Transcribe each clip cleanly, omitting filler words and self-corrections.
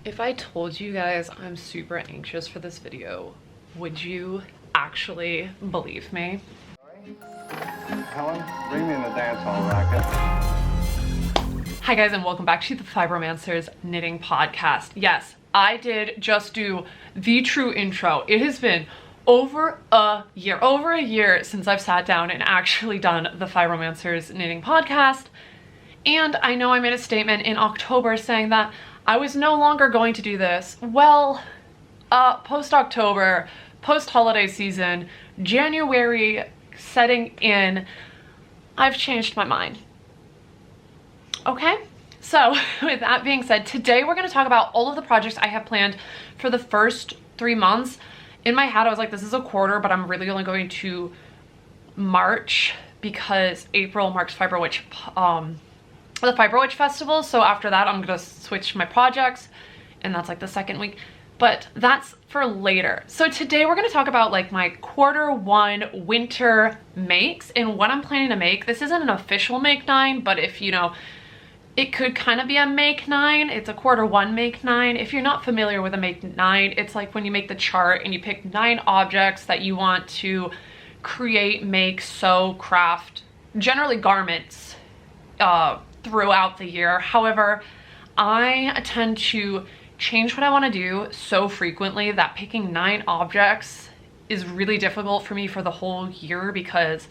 If I told you guys I'm super anxious for this video, would you actually believe me? Helen, bring me in the dance hall racket. Hi guys, and welcome back to the Fiberomancer's knitting podcast. Yes, I did just do the true intro. It has been over a year since I've sat down and actually done the Fiberomancer's knitting podcast. And I know I made a statement in October saying that I was no longer going to do this. Well, post-October, post-holiday season, January setting in, I've changed my mind. Okay? So, with that being said, today we're going to talk about all of the projects I have planned for the first 3 months. In my head, I was like, this is a quarter, but I'm really only going to March because April marks the Fiber Witch Festival. So after that, I'm gonna switch my projects, and that's like the second week, but that's for later. So today we're gonna talk about like my Q1 winter makes and what I'm planning to make. This isn't an official make 9, but if you know, it could kind of be a make 9. It's a Q1 make 9. If you're not familiar with a make 9, it's like when you make the chart and you pick 9 objects that you want to create, make, sew, craft, generally garments, throughout the year. However, I tend to change what I want to do so frequently that picking 9 objects is really difficult for me for the whole year because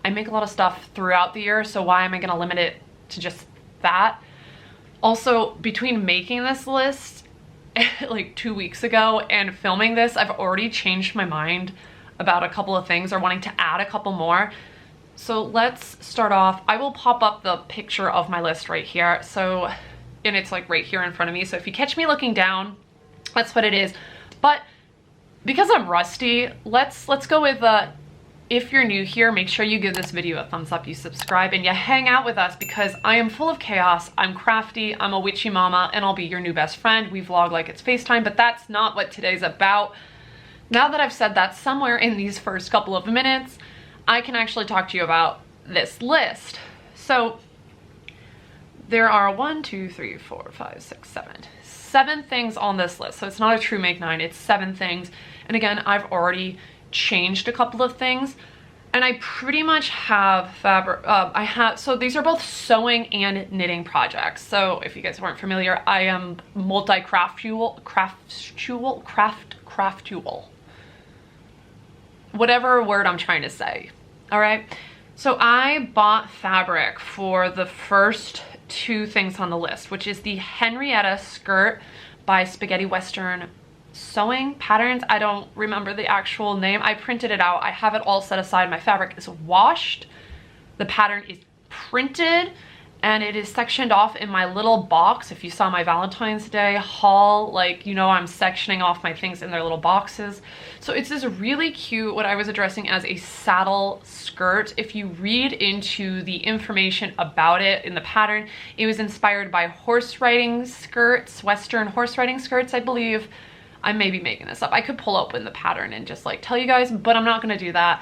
I make a lot of stuff throughout the year. So why am I going to limit it to just that? Also, between making this list like 2 weeks ago and filming this, I've already changed my mind about a couple of things or wanting to add a couple more. So let's start off. I will pop up the picture of my list right here. So, and it's like right here in front of me. So if you catch me looking down, that's what it is. But because I'm rusty, let's go with if you're new here, make sure you give this video a thumbs up, you subscribe, and you hang out with us because I am full of chaos. I'm crafty, I'm a witchy mama, and I'll be your new best friend. We vlog like it's FaceTime, but that's not what today's about. Now that I've said that, somewhere in these first couple of minutes, I can actually talk to you about this list. So there are 7 things on this list. So it's not a true make 9, it's 7 things. And again, I've already changed a couple of things and I pretty much have fabric. So these are both sewing and knitting projects. So if you guys weren't familiar, I am multi-craftual, whatever word I'm trying to say. All right. So I bought fabric for the first 2 things on the list, which is the Henrietta Skirt by Spaghetti Western Sewing Patterns. I don't remember the actual name. I printed it out. I have it all set aside. My fabric is washed. The pattern is printed and it is sectioned off in my little box. If you saw my Valentine's Day haul, like, you know, I'm sectioning off my things in their little boxes. So it's this really cute, what I was addressing as a saddle skirt. If you read into the information about it in the pattern, it was inspired by horse riding skirts, Western horse riding skirts, I believe. I may be making this up. I could pull open the pattern and just like tell you guys, but I'm not gonna do that.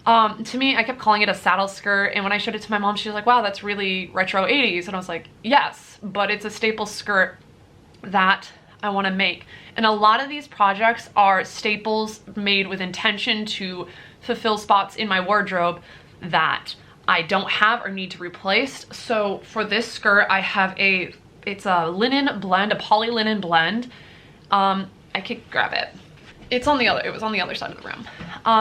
To me, I kept calling it a saddle skirt, and when I showed it to my mom, she was like, wow, that's really retro 80s. And I was like, yes, but it's a staple skirt that I want to make. And a lot of these projects are staples made with intention to fulfill spots in my wardrobe that I don't have or need to replace. So for this skirt, I have it's a linen blend, a poly linen blend. I could grab it. It was on the other side of the room.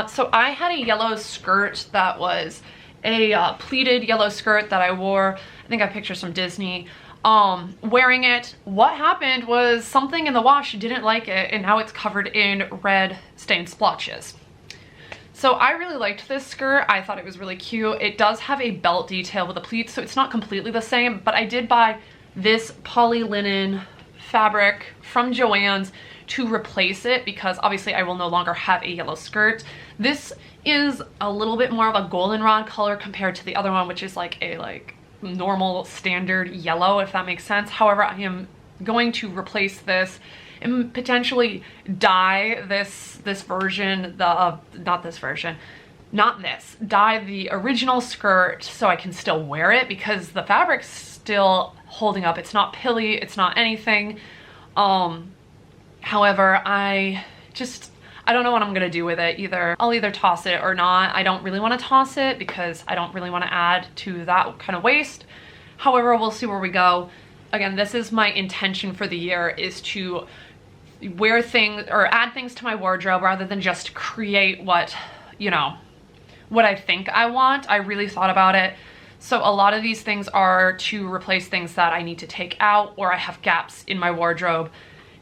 So I had a yellow skirt that was a pleated yellow skirt that I wore. I think I pictured some Disney wearing it. What happened was something in the wash didn't like it, and now it's covered in red stained splotches. So I really liked this skirt. I thought it was really cute. It does have a belt detail with a pleat, so it's not completely the same, but I did buy this poly linen fabric from Joann's to replace it because obviously I will no longer have a yellow skirt. This is a little bit more of a goldenrod color compared to the other one, which is like a normal standard yellow, if that makes sense. However, I am going to replace this and potentially dye this version, dye the original skirt so I can still wear it because the fabric's still holding up. It's not pilly, it's not anything. However, I don't know what I'm gonna do with it. I'll either toss it or not. I don't really want to toss it because I don't really want to add to that kind of waste. However, we'll see where we go. Again, this is my intention for the year, is to wear things or add things to my wardrobe rather than just create what, you know, what I think I want. I really thought about it. So a lot of these things are to replace things that I need to take out or I have gaps in my wardrobe.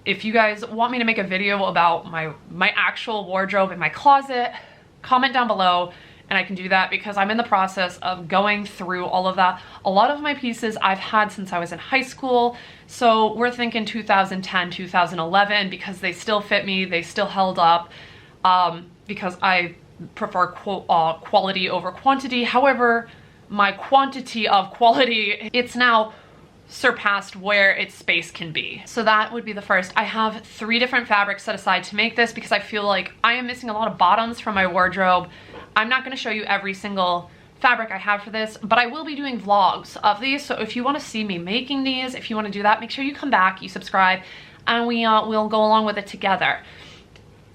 If you guys want me to make a video about my actual wardrobe in my closet, comment down below and I can do that, because I'm in the process of going through all of that. A lot of my pieces I've had since I was in high school. So we're thinking 2010, 2011, because they still fit me, they still held up, because I prefer quality over quantity. However, my quantity of quality, it's now surpassed where its space can be. So that would be the first. I have 3 different fabrics set aside to make this because I feel like I am missing a lot of bottoms from my wardrobe. I'm not going to show you every single fabric I have for this, but I will be doing vlogs of these. So if you want to see me making these, if you want to do that, make sure you come back, you subscribe, and we'll go along with it together.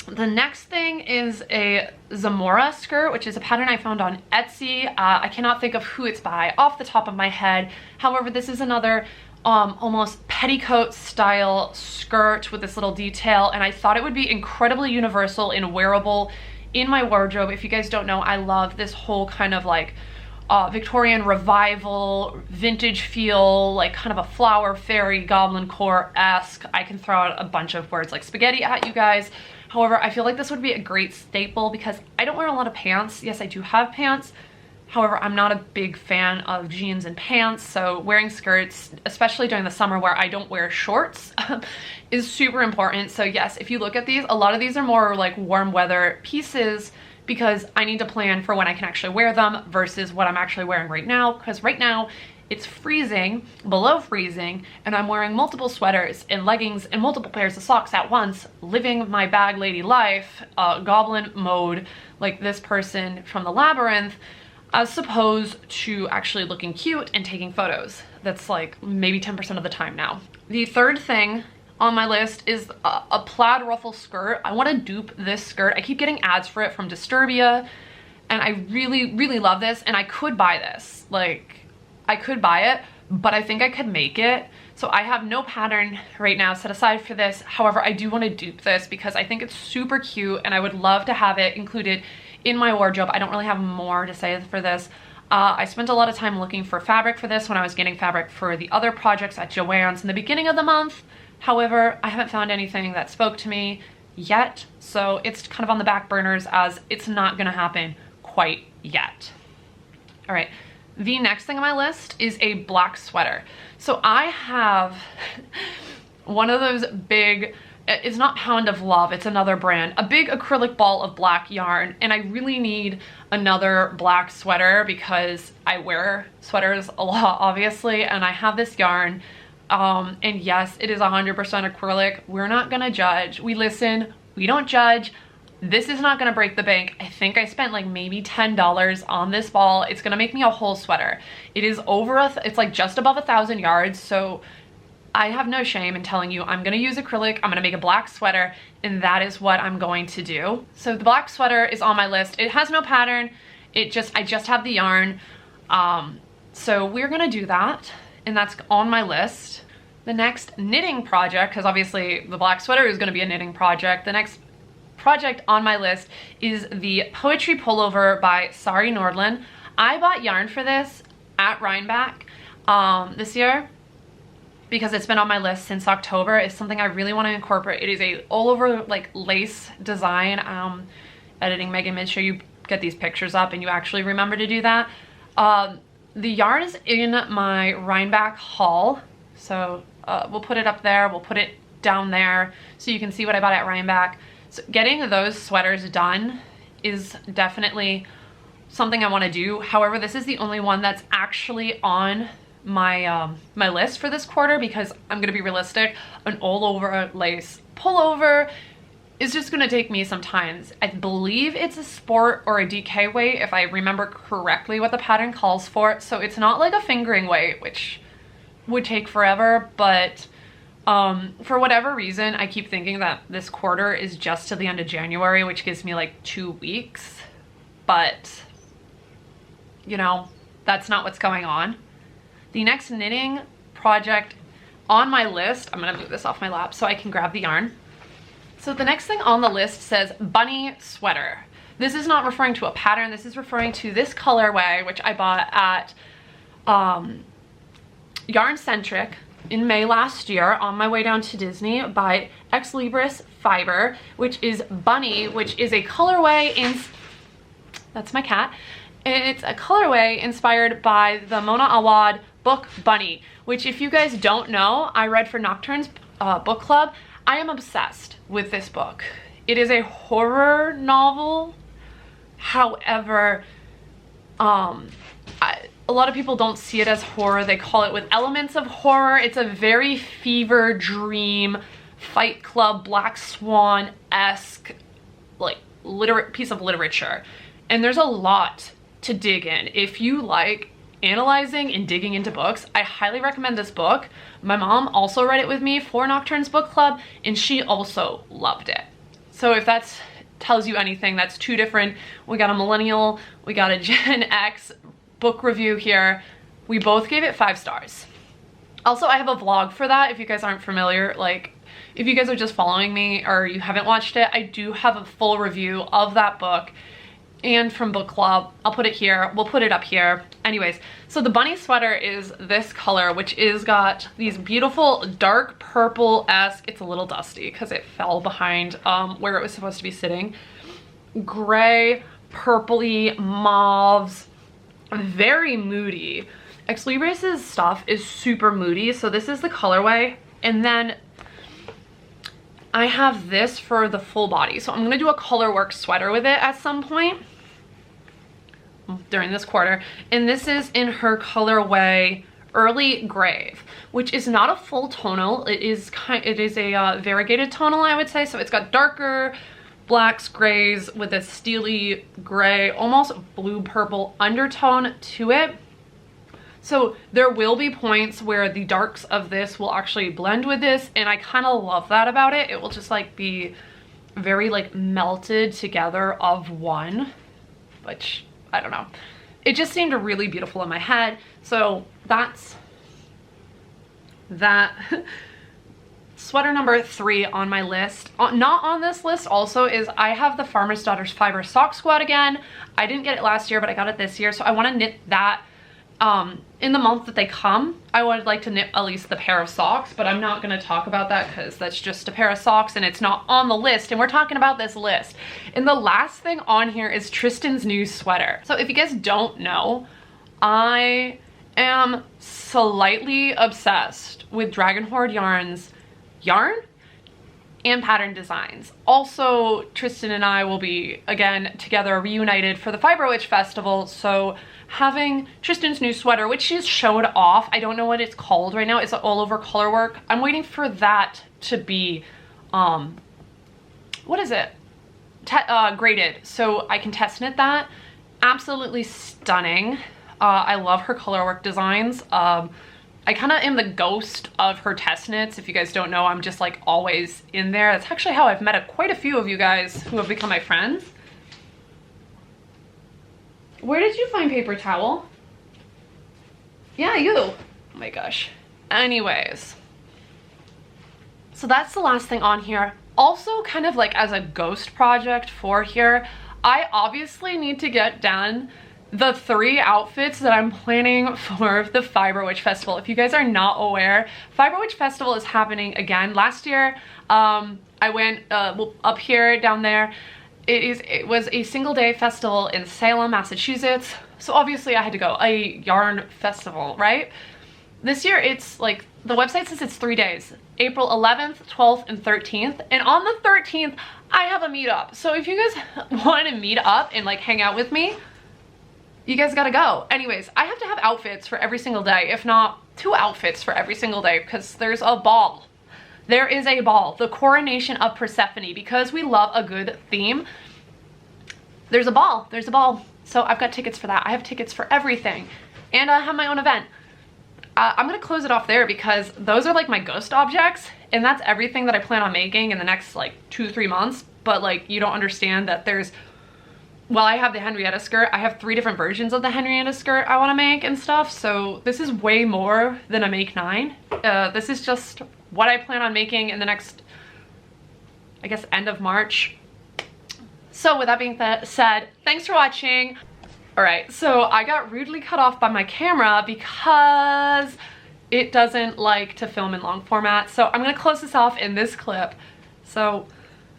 The next thing is a Zamora skirt, which is a pattern I found on Etsy. I cannot think of who it's by off the top of my head. However, this is another almost petticoat style skirt with this little detail, and I thought it would be incredibly universal and wearable in my wardrobe. If you guys don't know, I love this whole kind of like Victorian revival, vintage feel, like kind of a flower fairy goblin core-esque. I can throw out a bunch of words like spaghetti at you guys. However, I feel like this would be a great staple because I don't wear a lot of pants. Yes, I do have pants. However, I'm not a big fan of jeans and pants, so wearing skirts, especially during the summer where I don't wear shorts, is super important. So yes, if you look at these, a lot of these are more like warm weather pieces because I need to plan for when I can actually wear them versus what I'm actually wearing right now, because right now it's freezing, below freezing, and I'm wearing multiple sweaters and leggings and multiple pairs of socks at once, living my bag lady life, goblin mode, like this person from the Labyrinth, as opposed to actually looking cute and taking photos. That's like maybe 10% of the time now. The third thing on my list is a plaid ruffle skirt. I want to dupe this skirt. I keep getting ads for it from Disturbia, and I really, really love this, and I could buy this. Like, I could buy it, but I think I could make it. So I have no pattern right now set aside for this. However, I do want to dupe this because I think it's super cute and I would love to have it included in my wardrobe. I don't really have more to say for this. I spent a lot of time looking for fabric for this when I was getting fabric for the other projects at Joann's in the beginning of the month. However, I haven't found anything that spoke to me yet. So it's kind of on the back burners as it's not gonna happen quite yet. All right. The next thing on my list is a black sweater. So I have one of those big, it's not Pound of Love, it's another brand, a big acrylic ball of black yarn, and I really need another black sweater because I wear sweaters a lot, obviously, and I have this yarn, and yes, it is 100% acrylic. We're not gonna judge. We listen, we don't judge. This is not gonna break the bank. I think I spent like maybe $10 on this ball. It's gonna make me a whole sweater. It is it's like just above 1,000 yards. So I have no shame in telling you I'm gonna use acrylic. I'm gonna make a black sweater, and that is what I'm going to do. So the black sweater is on my list. It has no pattern. I just have the yarn. So we're gonna do that, and that's on my list. The next knitting project, because obviously the black sweater is gonna be a knitting project. The next project on my list is the Poetry Pullover by Sari Nordlund. I bought yarn for this at Rhinebeck this year because it's been on my list since October. It's something I really want to incorporate. It is a all over like lace design. Editing Megan, make sure you get these pictures up and you actually remember to do that. The yarn is in my Rhinebeck haul, so we'll put it up there, we'll put it down there so you can see what I bought at Rhinebeck. So getting those sweaters done is definitely something I want to do. However, this is the only one that's actually on my my list for this quarter because I'm gonna be realistic. An all over lace pullover is just gonna take me some time. I believe it's a sport or a DK weight if I remember correctly what the pattern calls for. So it's not like a fingering weight, which would take forever, but For whatever reason, I keep thinking that this quarter is just to the end of January, which gives me like 2 weeks, but you know, that's not what's going on. The next knitting project on my list, I'm gonna move this off my lap so I can grab the yarn. So the next thing on the list says bunny sweater. This is not referring to a pattern. This is referring to this colorway, which I bought at Yarn Centric in May last year on my way down to Disney by Ex Libris Fiber, which is bunny, which is a colorway in, that's my cat. It's a colorway inspired by the Mona Awad book Bunny, which if you guys don't know, I read for Nocturne's book club. I am obsessed with this book. It is a horror novel. However, a lot of people don't see it as horror. They call it with elements of horror. It's a very fever dream, Fight Club, Black Swan-esque like piece of literature. And there's a lot to dig in. If you like analyzing and digging into books, I highly recommend this book. My mom also read it with me for Nocturne's book club, and she also loved it. So if that tells you anything, that's two different. We got a millennial, we got a Gen X book review here. We both gave it 5 stars. Also, I have a vlog for that if you guys aren't familiar. Like, if you guys are just following me or you haven't watched it, I do have a full review of that book and from book club. I'll put it here. We'll put it up here. Anyways, so the bunny sweater is this color, which is got these beautiful dark purple-esque, it's a little dusty because it fell behind where it was supposed to be sitting, gray, purpley mauves, very moody. Ex Libris' stuff is super moody, so this is the colorway. And then I have this for the full body. So I'm gonna do a colorwork sweater with it at some point during this quarter. And this is in her colorway Early Grave, which is not a full tonal. It is a variegated tonal, I would say. So it's got darker blacks, grays with a steely gray, almost blue purple undertone to it. So there will be points where the darks of this will actually blend with this, and I kind of love that about it. It will just like be very like melted together of one, which I don't know. It just seemed really beautiful in my head. So that's that. Sweater number 3 on my list, not on this list also, is I have the Farmer's Daughter's Fiber Sock Squad again. I didn't get it last year, but I got it this year. So I want to knit that in the month that they come. I would like to knit at least the pair of socks, but I'm not going to talk about that because that's just a pair of socks and it's not on the list, and we're talking about this list. And the last thing on here is Tristan's new sweater. So if you guys don't know, I am slightly obsessed with Dragon Horde Yarns yarn and pattern designs. Also, Tristan and I will be again together reunited for the Fibro Witch Festival, so having Tristan's new sweater, which she's showed off, I don't know what it's called right now, it's all over color work. I'm waiting for that to be what is it, graded, so I can test knit that. Absolutely stunning. I love her color work designs. I kind of am the ghost of her test knits. If you guys don't know, I'm just like always in there. That's actually how I've met quite a few of you guys who have become my friends. Where did you find paper towel? Yeah, you. Oh my gosh. Anyways. So that's the last thing on here. Also, kind of like as a ghost project for here, I obviously need to get done the 3 outfits that I'm planning for the Fiber Witch Festival. If you guys are not aware, Fiber Witch Festival is happening again. Last year, I went up here, down there. It was a single day festival in Salem, Massachusetts. So obviously I had to go. A yarn festival, right? This year it's like, the website says it's 3 days. April 11th, 12th, and 13th. And on the 13th, I have a meetup. So if you guys want to meet up and like hang out with me, you guys gotta go. Anyways, I have to have outfits for every single day, if not 2 outfits for every single day, because there's a ball. There is a ball, the coronation of Persephone. Because we love a good theme, there's a ball, there's a ball. So I've got tickets for that. I have tickets for everything. And I have my own event. I'm gonna close it off there because those are like my ghost objects. And that's everything that I plan on making in the next like 2-3 months. But like, you don't understand that there's, well, I have the Henrietta skirt. I have 3 different versions of the Henrietta skirt I want to make and stuff. So this is way more than a make 9. This is just what I plan on making in the next, I guess, end of March. So with that being said, thanks for watching. All right, so I got rudely cut off by my camera because it doesn't like to film in long format. So I'm gonna close this off in this clip. So,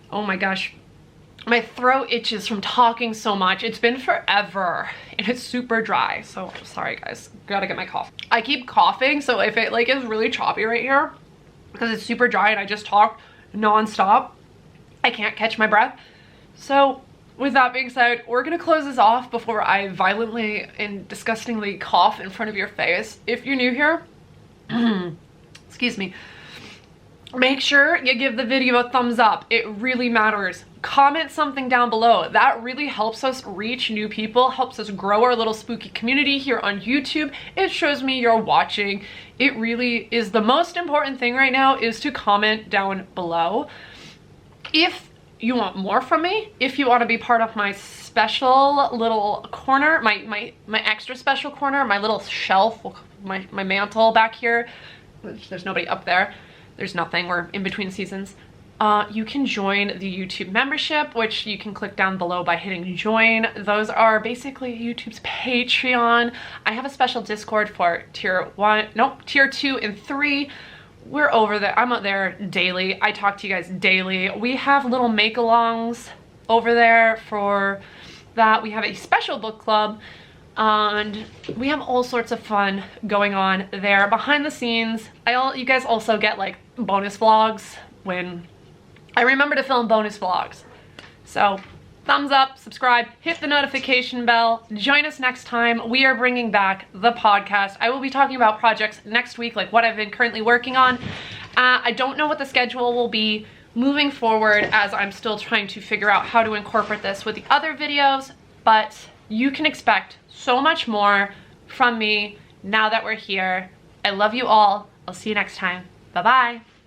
oh my gosh, my throat itches from talking so much. It's been forever and it's super dry. So sorry guys, gotta get my cough. I keep coughing, so if it like is really choppy right here, because it's super dry and I just talk non-stop, I can't catch my breath. So with that being said, we're gonna close this off before I violently and disgustingly cough in front of your face. If you're new here, excuse me, make sure you give the video a thumbs up. It really matters. Comment something down below. That really helps us reach new people, helps us grow our little spooky community here on YouTube. It shows me you're watching. It really is the most important thing right now, is to comment down below. If you want more from me, if you want to be part of my special little corner, my extra special corner, my little shelf, my mantle back here, there's nobody up there, there's nothing, we're in between seasons, you can join the YouTube membership, which you can click down below by hitting join. Those are basically YouTube's Patreon. I have a special Discord for tier 2 and 3. We're over there. I'm out there daily. I talk to you guys daily. We have little make-alongs over there for that. We have a special book club and we have all sorts of fun going on there behind the scenes. You guys also get like bonus vlogs when I remember to film bonus vlogs. So thumbs up, subscribe, hit the notification bell, join us next time. We are bringing back the podcast. I will be talking about projects next week, like what I've been currently working on. I don't know what the schedule will be moving forward, as I'm still trying to figure out how to incorporate this with the other videos, but you can expect so much more from me now that we're here. I love you all. I'll see you next time. Bye-bye.